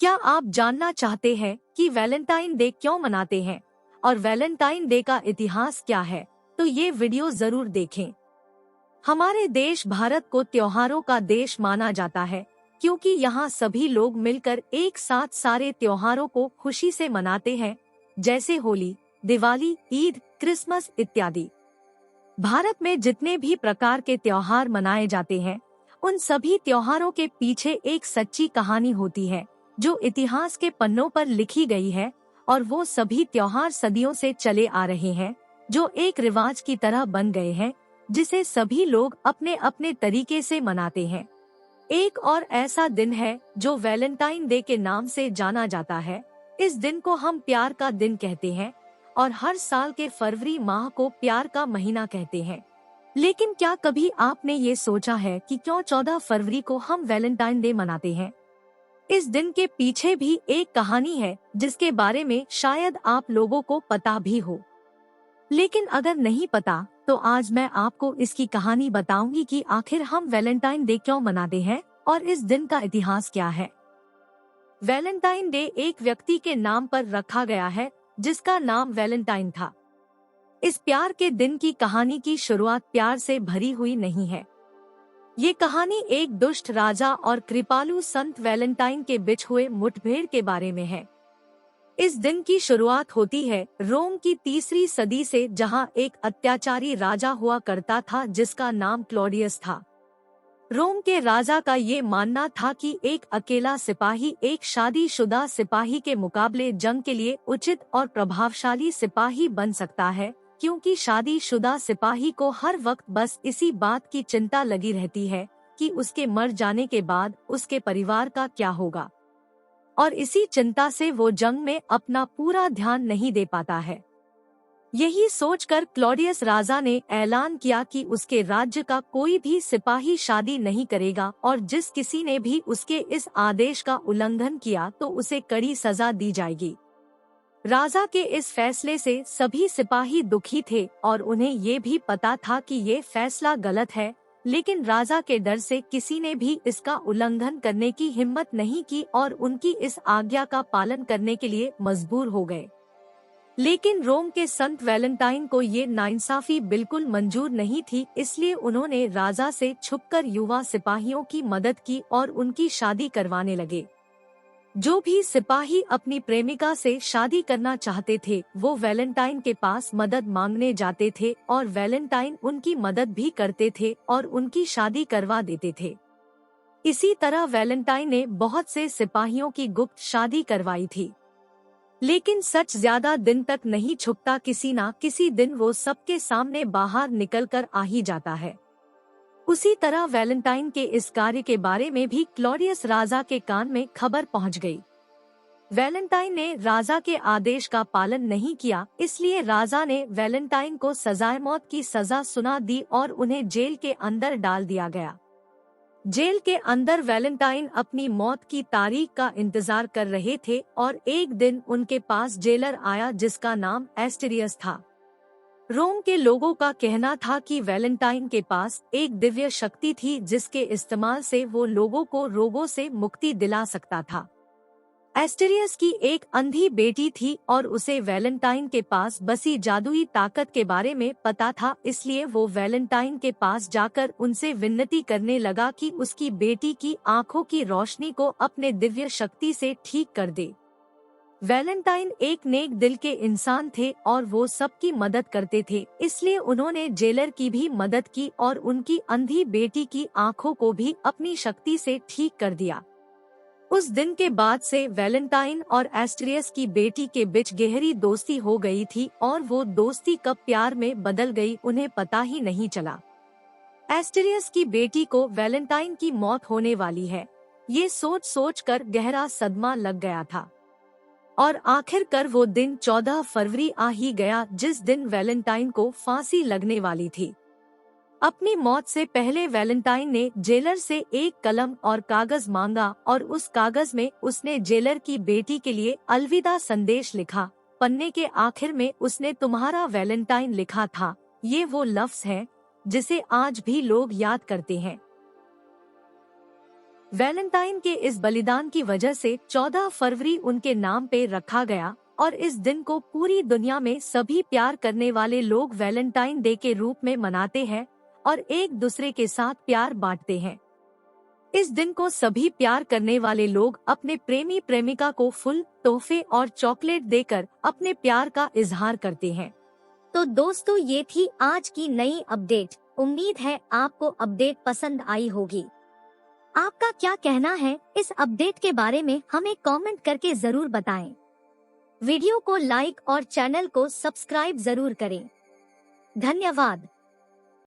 क्या आप जानना चाहते हैं कि वैलेंटाइन डे क्यों मनाते हैं और वैलेंटाइन डे का इतिहास क्या है? तो ये वीडियो जरूर देखें। हमारे देश भारत को त्योहारों का देश माना जाता है क्योंकि यहाँ सभी लोग मिलकर एक साथ सारे त्योहारों को खुशी से मनाते हैं, जैसे होली, दिवाली, ईद, क्रिसमस इत्यादि। भारत में जितने भी प्रकार के त्योहार मनाए जाते हैं, उन सभी त्योहारों के पीछे एक सच्ची कहानी होती है जो इतिहास के पन्नों पर लिखी गई है, और वो सभी त्योहार सदियों से चले आ रहे हैं, जो एक रिवाज की तरह बन गए हैं, जिसे सभी लोग अपने अपने तरीके से मनाते हैं। एक और ऐसा दिन है जो वैलेंटाइन डे के नाम से जाना जाता है। इस दिन को हम प्यार का दिन कहते हैं और हर साल के फरवरी माह को प्यार का महीना कहते हैं। लेकिन क्या कभी आपने ये सोचा है कि क्यों 14 फरवरी को हम वैलेंटाइन डे मनाते हैं? इस दिन के पीछे भी एक कहानी है जिसके बारे में शायद आप लोगों को पता भी हो। लेकिन अगर नहीं पता तो आज मैं आपको इसकी कहानी बताऊंगी कि आखिर हम वैलेंटाइन डे क्यों मनाते हैं और इस दिन का इतिहास क्या है। वैलेंटाइन डे एक व्यक्ति के नाम पर रखा गया है जिसका नाम वैलेंटाइन था। इस प्यार के दिन की कहानी की शुरुआत प्यार से भरी हुई नहीं है। ये कहानी एक दुष्ट राजा और कृपालु संत वैलेंटाइन के बीच हुए मुठभेड़ के बारे में है। इस दिन की शुरुआत होती है रोम की 3री सदी से, जहां एक अत्याचारी राजा हुआ करता था जिसका नाम क्लॉडियस था। रोम के राजा का ये मानना था कि एक अकेला सिपाही एक शादीशुदा सिपाही के मुकाबले जंग के लिए उचित और प्रभावशाली सिपाही बन सकता है, क्योंकि शादीशुदा सिपाही को हर वक्त बस इसी बात की चिंता लगी रहती है कि उसके मर जाने के बाद उसके परिवार का क्या होगा, और इसी चिंता से वो जंग में अपना पूरा ध्यान नहीं दे पाता है। यही सोचकर क्लॉडियस राजा ने ऐलान किया कि उसके राज्य का कोई भी सिपाही शादी नहीं करेगा, और जिस किसी ने भी उसके इस आदेश का उल्लंघन किया तो उसे कड़ी सजा दी जाएगी। राजा के इस फैसले से सभी सिपाही दुखी थे और उन्हें ये भी पता था कि ये फैसला गलत है, लेकिन राजा के डर से किसी ने भी इसका उल्लंघन करने की हिम्मत नहीं की और उनकी इस आज्ञा का पालन करने के लिए मजबूर हो गए। लेकिन रोम के संत वैलेंटाइन को ये नाइंसाफी बिल्कुल मंजूर नहीं थी, इसलिए उन्होंने राजा से छुपकर युवा सिपाहियों की मदद की और उनकी शादी करवाने लगे। जो भी सिपाही अपनी प्रेमिका से शादी करना चाहते थे वो वैलेंटाइन के पास मदद मांगने जाते थे और वैलेंटाइन उनकी मदद भी करते थे और उनकी शादी करवा देते थे। इसी तरह वैलेंटाइन ने बहुत से सिपाहियों की गुप्त शादी करवाई थी। लेकिन सच ज्यादा दिन तक नहीं छुपता, किसी ना किसी दिन वो सबके सामने बाहर निकलकर आ ही जाता है। उसी तरह वैलेंटाइन के इस कार्य के बारे में भी क्लॉडियस राजा के कान में खबर पहुंच गई। वैलेंटाइन ने राजा के आदेश का पालन नहीं किया, इसलिए राजा ने वैलेंटाइन को सजाए मौत की सजा सुना दी और उन्हें जेल के अंदर डाल दिया गया। जेल के अंदर वैलेंटाइन अपनी मौत की तारीख का इंतजार कर रहे थे और एक दिन उनके पास जेलर आया जिसका नाम एस्टेरियस था। रोम के लोगों का कहना था कि वैलेंटाइन के पास एक दिव्य शक्ति थी जिसके इस्तेमाल से वो लोगों को रोगों से मुक्ति दिला सकता था। एस्टेरियस की एक अंधी बेटी थी और उसे वैलेंटाइन के पास बसी जादुई ताकत के बारे में पता था, इसलिए वो वैलेंटाइन के पास जाकर उनसे विनती करने लगा कि उसकी बेटी की आंखों की रोशनी को अपने दिव्य शक्ति से ठीक कर दे। वैलेंटाइन एक नेक दिल के इंसान थे और वो सबकी मदद करते थे, इसलिए उन्होंने जेलर की भी मदद की और उनकी अंधी बेटी की आंखों को भी अपनी शक्ति से ठीक कर दिया। उस दिन के बाद से वैलेंटाइन और एस्टेरियस की बेटी के बीच गहरी दोस्ती हो गई थी और वो दोस्ती कब प्यार में बदल गई उन्हें पता ही नहीं चला। एस्टेरियस की बेटी को वैलेंटाइन की मौत होने वाली है, ये सोच सोच कर गहरा सदमा लग गया था और आखिरकार वो दिन 14 फरवरी आ ही गया जिस दिन वैलेंटाइन को फांसी लगने वाली थी। अपनी मौत से पहले वैलेंटाइन ने जेलर से एक कलम और कागज मांगा और उस कागज में उसने जेलर की बेटी के लिए अलविदा संदेश लिखा। पन्ने के आखिर में उसने तुम्हारा वैलेंटाइन लिखा था। ये वो लफ्ज है जिसे आज भी लोग याद करते हैं। वैलेंटाइन के इस बलिदान की वजह से 14 फरवरी उनके नाम पे रखा गया और इस दिन को पूरी दुनिया में सभी प्यार करने वाले लोग वैलेंटाइन डे के रूप में मनाते हैं और एक दूसरे के साथ प्यार बांटते हैं। इस दिन को सभी प्यार करने वाले लोग अपने प्रेमी प्रेमिका को फूल, तोहफे और चॉकलेट देकर अपने प्यार का इजहार करते हैं। तो दोस्तों, ये थी आज की नई अपडेट। उम्मीद है आपको अपडेट पसंद आई होगी। आपका क्या कहना है इस अपडेट के बारे में हमें कमेंट करके जरूर बताएं। वीडियो को लाइक और चैनल को सब्सक्राइब जरूर करें। धन्यवाद।